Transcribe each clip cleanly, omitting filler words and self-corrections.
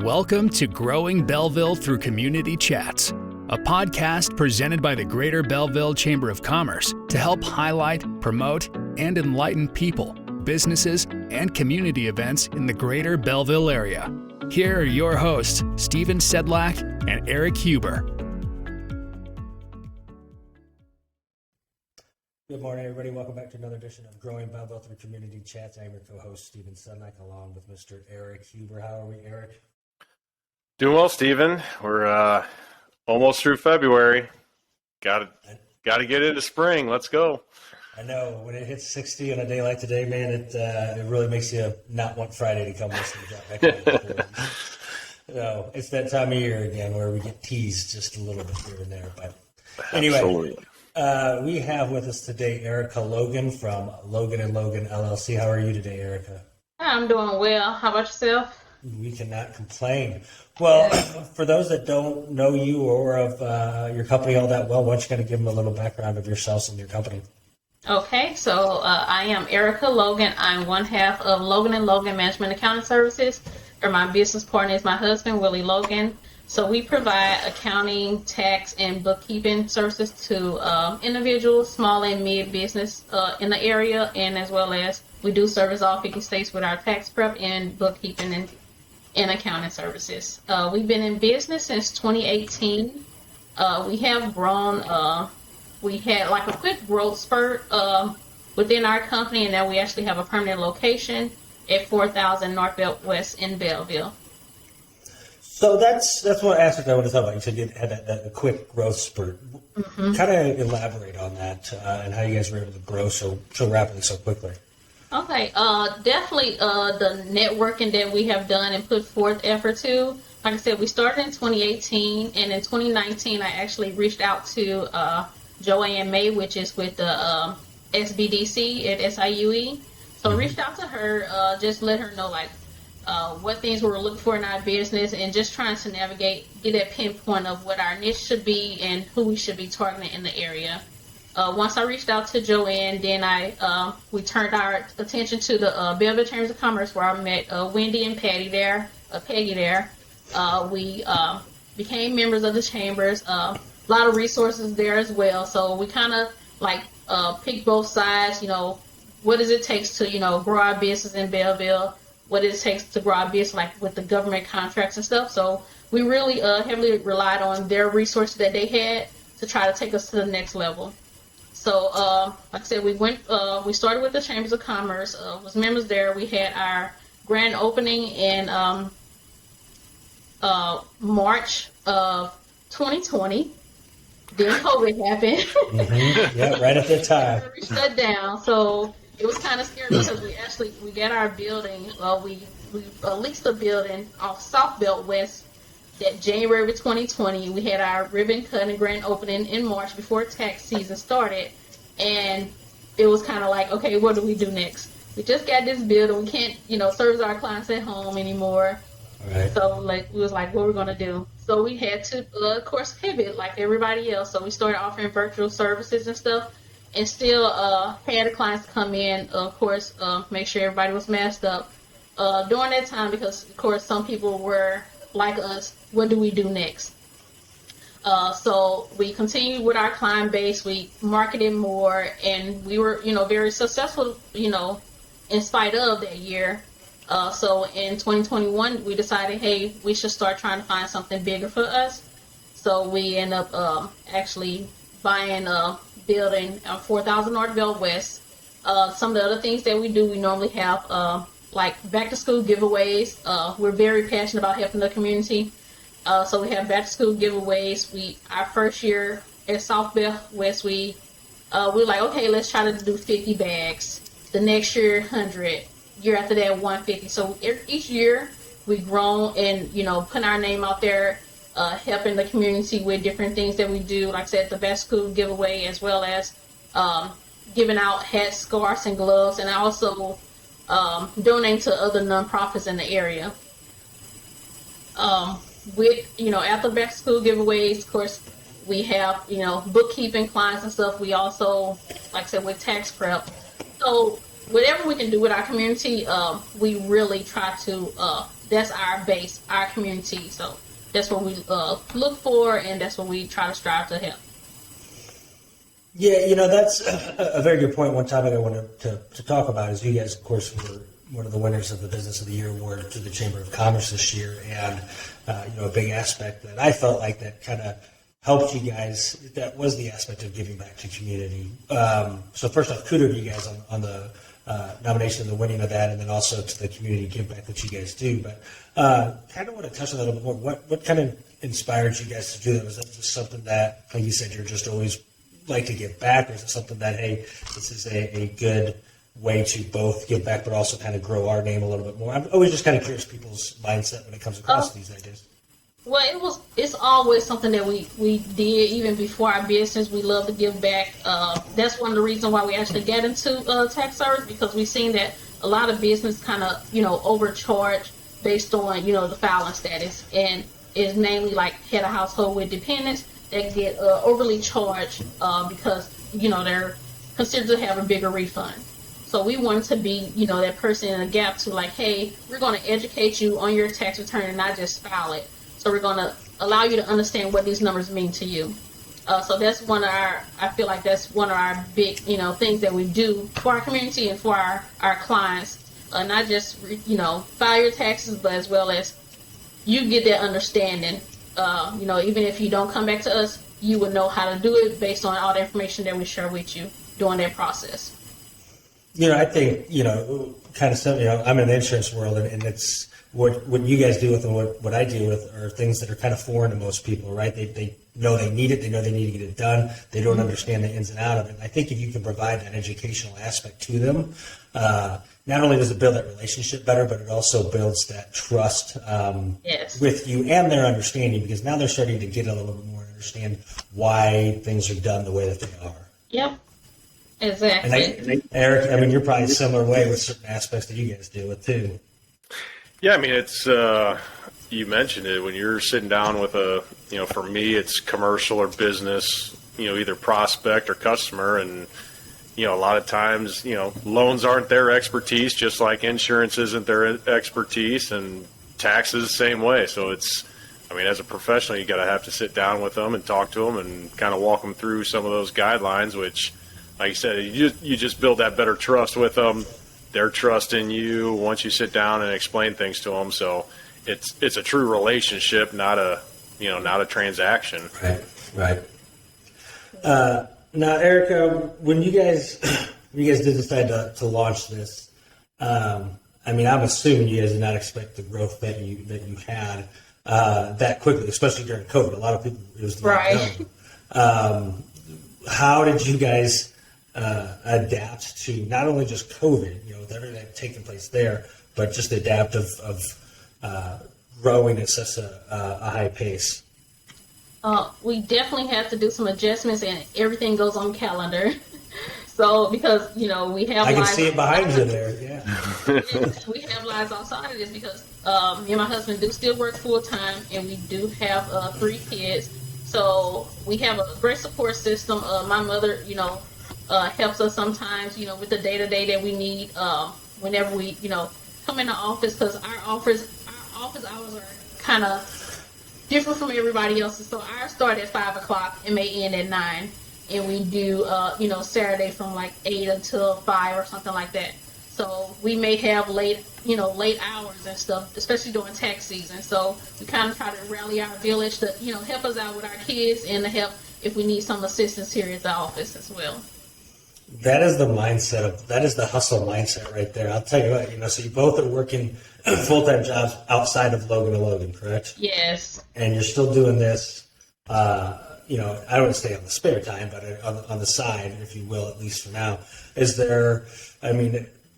Welcome to Growing Belleville Through Community Chats, a podcast presented by the Greater Belleville Chamber of Commerce to help highlight, promote, and enlighten people, businesses, and community events in the Greater Belleville area. Here are your hosts, Stephen Sedlak and Eric Huber. Good morning, everybody. Welcome back to another edition of Growing Belleville Through Community Chats. I'm your co-host, Stephen Sedlak, along with Mr. Eric Huber. How are we, Eric? Doing well, Stephen. We're almost through February. Got to get into spring. Let's go. I know when it hits 60 on a day like today, man, it really makes you not want Friday to come listen to that back. So it's that time of year again where we get teased just a little bit here and there. But anyway, absolutely. We have with us today Ericka Logan from Logan and Logan LLC. How are you today, Ericka? I'm doing well. How about yourself? We cannot complain. Well, for those that don't know you or of your company all that well, why don't you kind of give them a little background of yourselves and your company? Okay, so I am Ericka Logan. I'm one half of Logan and Logan Management Accounting Services, or my business partner is my husband, Willie Logan. So we provide accounting, tax, and bookkeeping services to individuals, small and mid business in the area, and as well as we do service all 50 states with our tax prep and bookkeeping and accounting services. We've been in business since 2018. We have grown. We had like a quick growth spurt within our company, and now we actually have a permanent location at 4000 Northbelt West in Belleville. So that's one aspect I want to talk about. You said you had that quick growth spurt. Mm-hmm. Kind of elaborate on that and how you guys were able to grow so rapidly, so quickly. Okay, definitely the networking that we have done and put forth effort to. Like I said, we started in 2018, and in 2019, I actually reached out to Joanne May, which is with the SBDC at SIUE. So I reached out to her, just let her know what things we were looking for in our business, and just trying to get that pinpoint of what our niche should be and who we should be targeting in the area. Once I reached out to Joanne, then we turned our attention to the Belleville Chambers of Commerce, where I met Wendy and Peggy there. We became members of the chambers. A lot of resources there as well. So we kind of picked both sides. What does it take to grow our business in Belleville? What it takes to grow our business, with the government contracts and stuff. So we really heavily relied on their resources that they had to try to take us to the next level. So, like I said, we started with the Chambers of Commerce, was members there. We had our grand opening in March of 2020. Then COVID happened. Mm-hmm. Yeah, right at that time. We shut down. So it was kind of scary because we got our building. We leased a building off South Belt West. That January of 2020, we had our ribbon cut and grand opening in March before tax season started, and it was kind of like, okay, what do we do next? We just got this building. We can't, service our clients at home anymore. Right. So, we was like, what we're gonna do? So we had to, of course, pivot like everybody else. So we started offering virtual services and stuff, and still had the clients come in. Of course, make sure everybody was masked up during that time because, of course, some people were like us. What do we do next? So we continued with our client base. We marketed more, and we were, very successful, in spite of that year. So in 2021, we decided, hey, we should start trying to find something bigger for us. So we end up actually buying a building on 4000 Northbelt West. Some of the other things that we do, we normally have back to school giveaways. We're very passionate about helping the community. So we have back to school giveaways. Our first year at South Bell West, we were like, okay, let's try to do 50 bags. The next year, 100. Year after that, 150. So each year we've grown and, putting our name out there, helping the community with different things that we do. Like I said, the back to school giveaway, as well as giving out hats, scarves, and gloves, and also donating to other nonprofits in the area. After back to school giveaways, of course, we have, bookkeeping clients and stuff. We also, like I said, with tax prep. So whatever we can do with our community, we really try to, that's our base, our community. So that's what we look for, and that's what we try to strive to help. Yeah, that's a very good point. One topic I wanted to talk about is you guys, of course, were one of the winners of the Business of the Year award through the Chamber of Commerce this year. And, a big aspect that I felt like that kind of helped you guys, that was the aspect of giving back to community. So first off, kudos to you guys on the nomination and the winning of that, and then also to the community give back that you guys do. But kind of want to touch on that a little bit more. What kind of inspired you guys to do that? Was that just something that, like you said, you're just always like to give back, or is it something that, hey, this is a good way to both give back but also kind of grow our name a little bit more? I'm always just kind of curious people's mindset when it comes across these ideas. Well, it's always something that we did even before our business. We love to give back. That's one of the reasons why we actually get into tax service, because we've seen that a lot of business kind of overcharge based on the filing status, and is namely like head of household with dependents that get overly charged because they're considered to have a bigger refund. So we wanted to be that person in a gap to like, hey, we're going to educate you on your tax return and not just file it. So we're going to allow you to understand what these numbers mean to you. So that's I feel like that's one of our big things that we do for our community and for our clients. Not just file your taxes, but as well as you get that understanding. Even if you don't come back to us, you would know how to do it based on all the information that we share with you during that process. I think, kind of something, I'm in the insurance world, and it's what you guys deal with and what I deal with are things that are kind of foreign to most people, right? They know they need it. They know they need to get it done. They don't understand the ins and outs of it. And I think if you can provide that educational aspect to them, not only does it build that relationship better, but it also builds that trust with you and their understanding, because now they're starting to get a little bit more and understand why things are done the way that they are. Yep. Exactly. And Eric, you're probably a similar way with certain aspects that you guys deal with too. Yeah, it's you mentioned it when you're sitting down with for me, it's commercial or business, either prospect or customer, and a lot of times, loans aren't their expertise, just like insurance isn't their expertise, and taxes the same way. So it's, as a professional, you got to have to sit down with them and talk to them and kind of walk them through some of those guidelines, which, like you said, you just build that better trust with them. Their trust in you once you sit down and explain things to them. So it's a true relationship, not a transaction. Right. Now, Ericka, when you guys did decide to launch this, I'm assuming you guys did not expect the growth that you had that quickly, especially during COVID. A lot of people, it was right. How did you guys adapt to not only just COVID, with everything taking place there, but just adapt of growing at such a high pace? We definitely have to do some adjustments, and everything goes on calendar. So because we have, I can see it behind you there. Yeah, we have lives outside of this because me and my husband do still work full time, and we do have 3 kids. So we have a great support system. My mother, helps us sometimes, with the day-to-day that we need whenever we, come in the office, because our office hours are kind of different from everybody else's. So ours start at 5 o'clock and may end at 9, and we do, Saturday from like 8 until 5 or something like that. So we may have late hours and stuff, especially during tax season. So we kind of try to rally our village to, help us out with our kids and to help if we need some assistance here at the office as well. That is the mindset that is the hustle mindset right there. I'll tell you what, so you both are working full-time jobs outside of Logan and Logan, correct? Yes. And you're still doing this, I don't want to say on the spare time, but on the side, if you will, at least for now. Is there,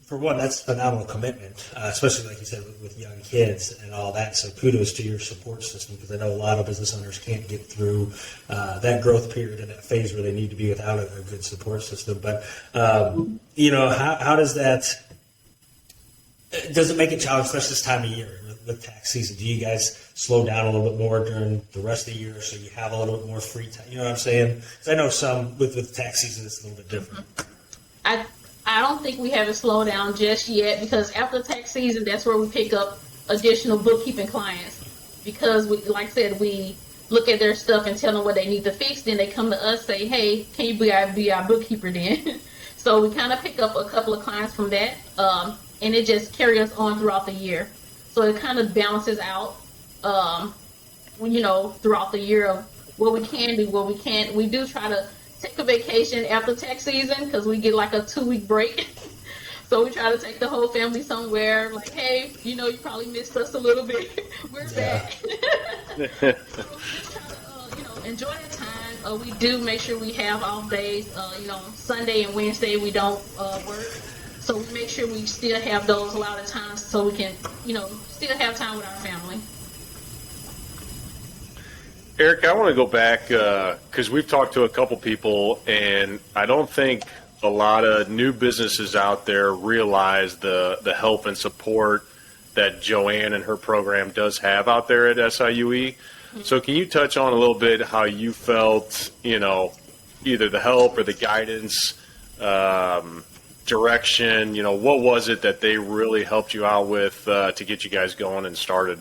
for one, that's phenomenal commitment, especially like you said with young kids and all that. So kudos to your support system, because I know a lot of business owners can't get through that growth period and that phase where they need to be without a good support system. But how does that? Does it make it challenging, especially this time of year with tax season? Do you guys slow down a little bit more during the rest of the year so you have a little bit more free time? You know what I'm saying? Because I know some with tax season it's a little bit different. I I don't think we have it slowed down just yet, because after tax season, that's where we pick up additional bookkeeping clients. Because, like I said, we look at their stuff and tell them what they need to fix. Then they come to us, say, hey, can you be our bookkeeper then? So we kind of pick up a couple of clients from that, and it just carries us on throughout the year. So it kind of balances out, throughout the year of what we can do, what we can't. We do try to take a vacation after tax season because we get like a 2-week break. So we try to take the whole family somewhere, like, hey, you probably missed us a little bit. We're back. So we just try to, enjoy the time. We do make sure we have off days. Sunday and Wednesday we don't work. So we make sure we still have those allotted times so we can, still have time with our family. Eric, I want to go back because we've talked to a couple people, and I don't think a lot of new businesses out there realize the help and support that Joanne and her program does have out there at SIUE. So can you touch on a little bit how you felt, either the help or the guidance, direction, what was it that they really helped you out with to get you guys going and started?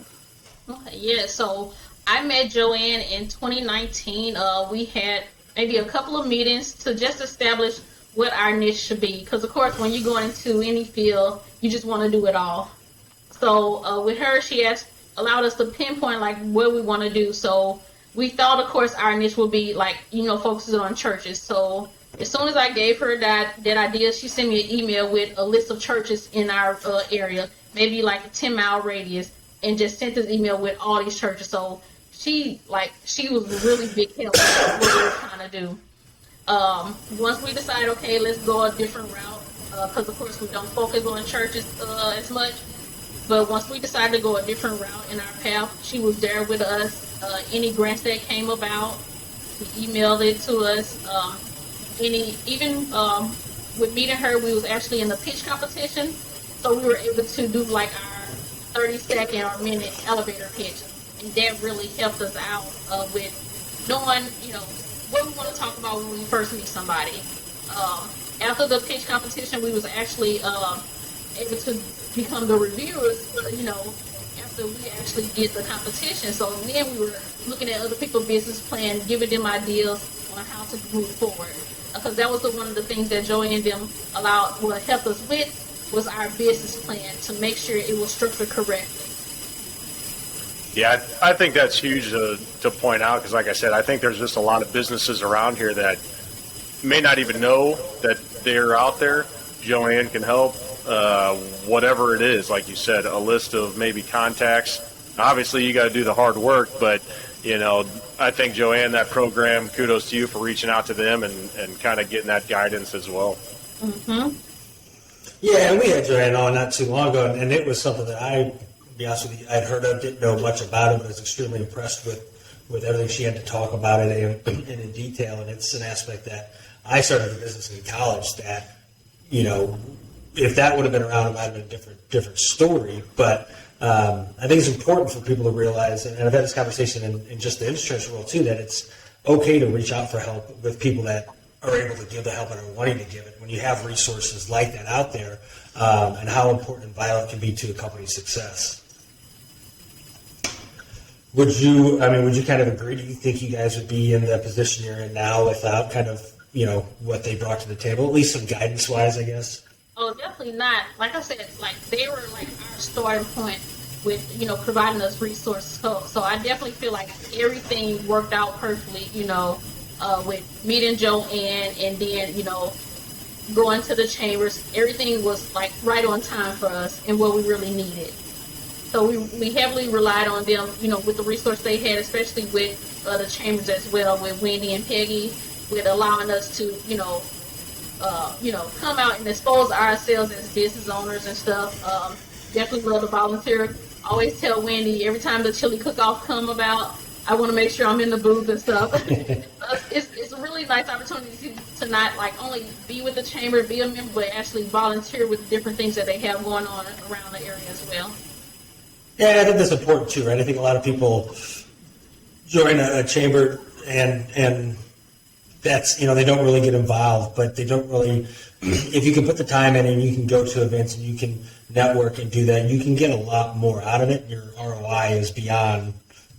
Okay, yeah, so I met Joanne in 2019. We had maybe a couple of meetings to just establish what our niche should be. Because, of course, when you go into any field, you just want to do it all. So with her, she allowed us to pinpoint, what we want to do. So we thought, of course, our niche would be, focusing on churches. So as soon as I gave her that idea, she sent me an email with a list of churches in our area, maybe a 10-mile radius, and just sent this email with all these churches. So she was a really big help with what we were trying to do. Once we decided, okay, let's go a different route, because of course we don't focus on churches as much. But once we decided to go a different route in our path, she was there with us. Any grants that came about, she emailed it to us. With meeting her, we was actually in the pitch competition, so we were able to do our 30-second or minute elevator pitch. And that really helped us out with knowing, what we want to talk about when we first meet somebody. After the pitch competition, we was actually able to become the reviewers, after we actually did the competition. So then we were looking at other people's business plan, giving them ideas on how to move forward. Because that was one of the things that Joey and them helped us with, was our business plan to make sure it was structured correctly. Yeah, I think that's huge to point out because, like I said, I think there's just a lot of businesses around here that may not even know that they're out there. Joanne can help, whatever it is, like you said, a list of maybe contacts. Obviously, you got to do the hard work, but, I think, Joanne, that program, kudos to you for reaching out to them and kind of getting that guidance as well. Mm-hmm. Yeah, and we had Joanne on not too long ago, and it was something that to be honest with you, I'd heard of, didn't know much about it, but I was extremely impressed with everything she had to talk about it in detail. And it's an aspect that I started a business in college that, if that would have been around, it might have been a different story. But I think it's important for people to realize, and I've had this conversation in just the insurance world too, that it's okay to reach out for help with people that are able to give the help and are wanting to give it. When you have resources like that out there, and how important and vital it can be to a company's success. Would you kind of agree? Do you think you guys would be in the position you're in now without kind of, what they brought to the table, at least some guidance-wise, I guess? Oh, definitely not. Like I said, they were our starting point with, providing us resources. So I definitely feel like everything worked out perfectly, with meeting Joanne and then, going to the chambers. Everything was right on time for us and what we really needed. So we heavily relied on them, with the resource they had, especially with the chambers as well, with Wendy and Peggy, with allowing us to, come out and expose ourselves as business owners and stuff. Definitely love to volunteer. I always tell Wendy, every time the chili cook-off come about, I want to make sure I'm in the booth and stuff. It's a really nice opportunity to not only be with the chamber, be a member, but actually volunteer with different things that they have going on around the area as well. Yeah, and I think that's important too, right? I think a lot of people join a chamber and that's, they don't really get involved, but they don't really, if you can put the time in and you can go to events and you can network and do that, you can get a lot more out of it. Your ROI is beyond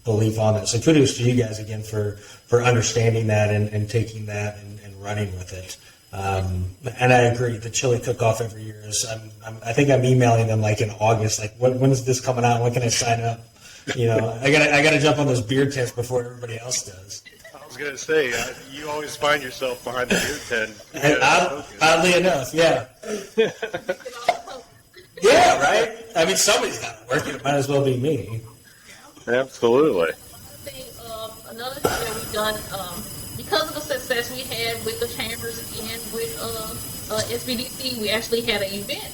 belief on that. So kudos to you guys again for understanding that and taking that and running with it. And I agree. The chili cook-off every year is. I think I'm emailing them like in August. Like, when is this coming out? When can I sign up? I gotta jump on those beer tents before everybody else does. I was gonna say, you always find yourself behind the beer tent. Oddly enough, yeah. Yeah, right. I mean, somebody's got to work. It might as well be me. Absolutely. I think another thing that we've done, because of the success we had with the chambers and with SBDC, we actually had an event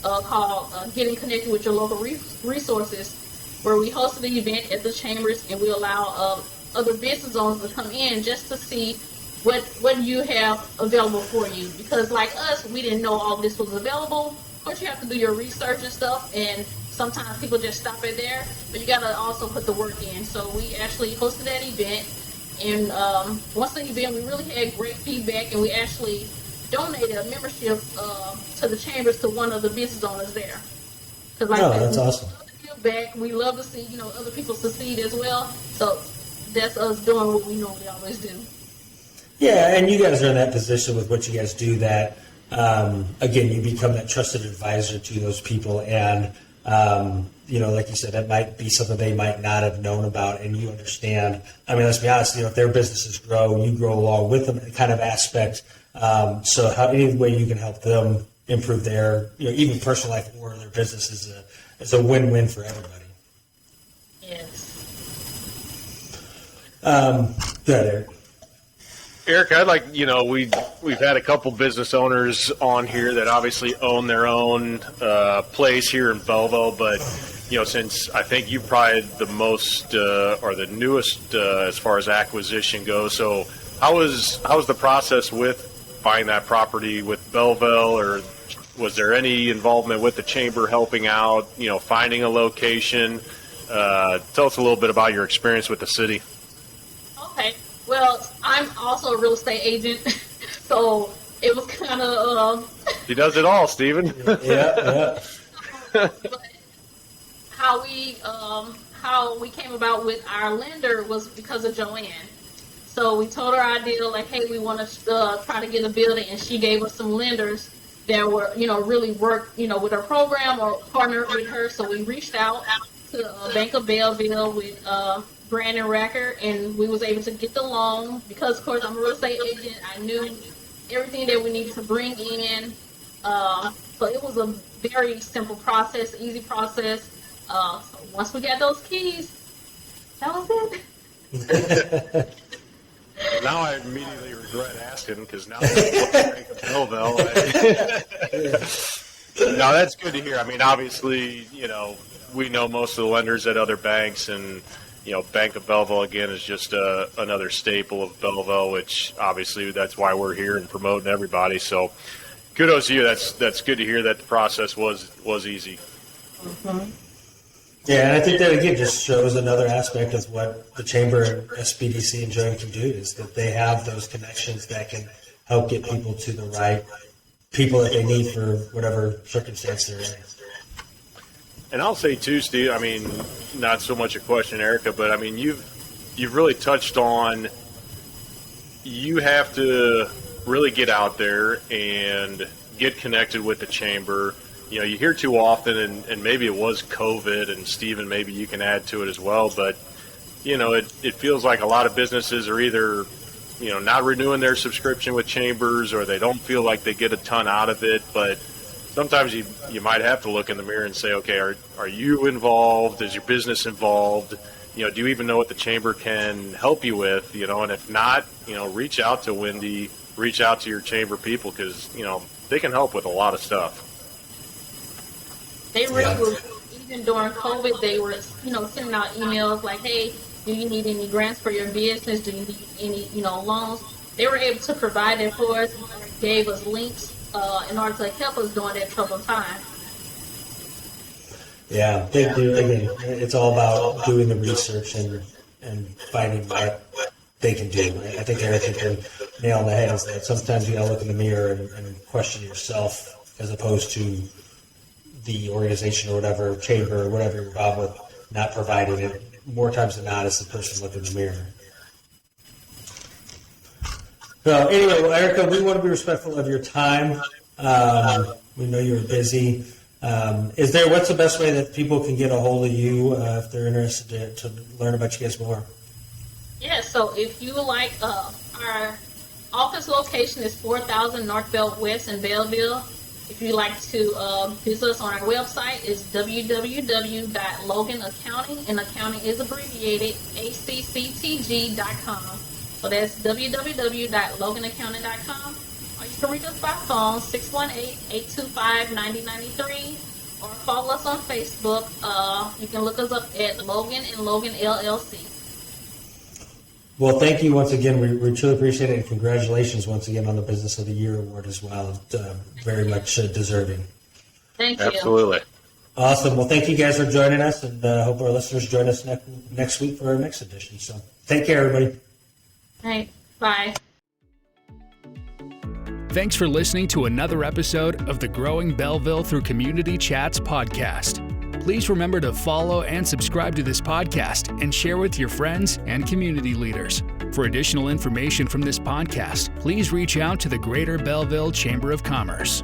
called Getting Connected with Your Local Resources, where we hosted the event at the chambers and we allow other business owners to come in just to see what you have available for you. Because like us, we didn't know all this was available. Of course, you have to do your research and stuff, and sometimes people just stop it there, but you got to also put the work in. So we actually hosted that event, and once the event, we really had great feedback, and we actually donated a membership to the chambers to one of the business owners there. Cause like that's awesome. We love to give back. We love to see other people succeed as well. So that's us doing what we normally always do. Yeah, and you guys are in that position with what you guys do that, again, you become that trusted advisor to those people, and like you said, that might be something they might not have known about, and you understand. I mean, let's be honest, if their businesses grow, you grow along with them kind of aspect. So any way you can help them improve their, even personal life or their business is a win-win for everybody. Yes. Go ahead, Eric. Eric, I'd like, we've had a couple business owners on here that obviously own their own place here in Belleville, but, since I think you probably the most or the newest as far as acquisition goes, so how was the process with buying that property with Belleville, or was there any involvement with the chamber helping out, finding a location? Tell us a little bit about your experience with the city. Okay. Well, I'm also a real estate agent, so it was kind of. He does it all, Stephen. Yeah. But how we came about with our lender was because of Joanne. So we told her our idea, like, hey, we want to try to get a building, and she gave us some lenders that were, really worked, with her program or partnered with her. So we reached out to Bank of Belleville with Brandon Racker, and we was able to get the loan because, of course, I'm a real estate agent. I knew everything that we needed to bring in. So it was a very simple process, easy process. So once we got those keys, that was it. Now I immediately regret asking because now I'm Belleville. No, that's good to hear. I mean, obviously, we know most of the lenders at other banks, and Bank of Belleville, again, is just another staple of Belleville, which obviously that's why we're here and promoting everybody. So kudos to you. That's good to hear that the process was easy. Mm-hmm. Yeah, and I think that, again, just shows another aspect of what the Chamber and SBDC and Joan can do, is that they have those connections that can help get people to the right people that they need for whatever circumstance they're in. And I'll say too, Steve, I mean, not so much a question, Ericka, but I mean, you've really touched on, you have to really get out there and get connected with the chamber. You hear too often, and maybe it was COVID, and Stephen, maybe you can add to it as well, but, it feels like a lot of businesses are either, not renewing their subscription with chambers, or they don't feel like they get a ton out of it, but sometimes you might have to look in the mirror and say, okay, are you involved? Is your business involved? Do you even know what the chamber can help you with? And if not, reach out to Wendy, reach out to your chamber people, because, they can help with a lot of stuff. They really were, even during COVID, they were, sending out emails like, hey, do you need any grants for your business? Do you need any, loans? They were able to provide that for us, gave us links in order to help us during that troubled time. Yeah, they do. Again, it's all about doing the research and finding what they can do. I think Ericka can nail on the head is that sometimes you got to look in the mirror and question yourself as opposed to the organization or whatever, chamber or whatever you're involved with, not providing it. More times than not, it's the person looking in the mirror. So anyway, well, Ericka, we want to be respectful of your time. We know you're busy. What's the best way that people can get a hold of you if they're interested to learn about you guys more? Yeah, so if you would like, our office location is 4000 North Belt West in Belleville. If you'd like to visit us on our website, it's www.loganaccounting, and accounting is abbreviated, ACCTG.com. So that's www.loganaccounting.com. Or you can reach us by phone, 618-825-9093, or follow us on Facebook. You can look us up at Logan and Logan LLC. Well, thank you once again. We truly appreciate it, and congratulations once again on the Business of the Year award as well. Very much deserving. Thank you. Absolutely. Awesome. Well, thank you guys for joining us, and hope our listeners join us next week for our next edition. So take care, everybody. All right. Bye. Thanks for listening to another episode of the Growing Belleville Through Community Chats podcast. Please remember to follow and subscribe to this podcast and share with your friends and community leaders. For additional information from this podcast, please reach out to the Greater Belleville Chamber of Commerce.